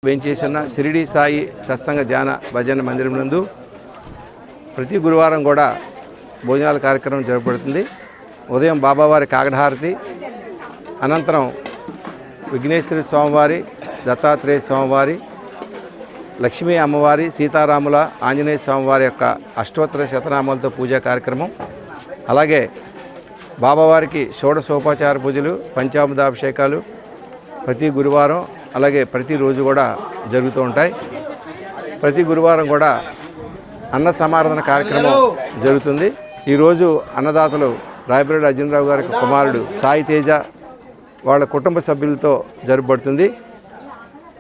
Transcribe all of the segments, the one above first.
వేంచేసిన షిరిడి సాయి సత్సంగ ధ్యాన భజన మందిరం నందు ప్రతి గురువారం కూడా భోజనాల కార్యక్రమం జరపబడుతుంది. ఉదయం బాబావారి కాగడహారతి, అనంతరం విఘ్నేశ్వర స్వామివారి, దత్తాత్రేయ స్వామివారి, లక్ష్మీ అమ్మవారి, సీతారాముల, ఆంజనేయ స్వామివారి యొక్క అష్టోత్తర శతనామాలతో పూజా కార్యక్రమం. అలాగే బాబావారికి షోడశోపచార పూజలు, పంచామృతాభిషేకాలు ప్రతి గురువారం అలాగే ప్రతిరోజు కూడా జరుగుతూ ఉంటాయి. ప్రతి గురువారం కూడా అన్న సమారాధన కార్యక్రమం జరుగుతుంది. ఈరోజు అన్నదాతలు రాయపరెడ్డి అర్జునరావు గారి కుమారుడు సాయి తేజ వాళ్ళ కుటుంబ సభ్యులతో జరపబడుతుంది.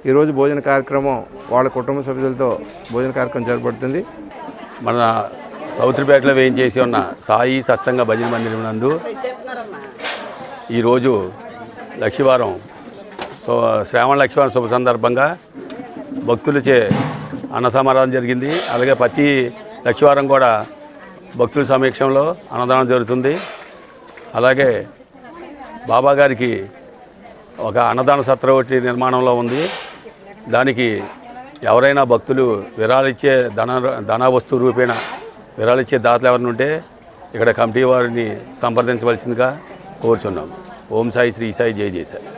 ఈరోజు భోజన కార్యక్రమం వాళ్ళ కుటుంబ సభ్యులతో భోజన కార్యక్రమం జరపబడుతుంది. మన సౌత్రిపేటలో వేయించేసి ఉన్న సాయి సత్సంగ భజన మందిరం నందు ఈరోజు లక్షవారం శ్రావణ లక్షవారం శుభ సందర్భంగా భక్తులచే అన్న సమారాధన జరిగింది. అలాగే ప్రతి లక్షవారం కూడా భక్తుల సమీక్షంలో అన్నదానం జరుగుతుంది. అలాగే బాబా గారికి ఒక అన్నదాన సత్రం ఒకటి నిర్మాణంలో ఉంది. దానికి ఎవరైనా భక్తులు విరాళిచ్చే ధన వస్తువు రూపేణ విరాళిచ్చే దాతలు ఎవరైనా ఉంటే ఇక్కడ కమిటీ వారిని సంప్రదించవలసిందిగా కోరుచున్నాం. ఓం సాయి శ్రీ సాయి జై జై సాయి.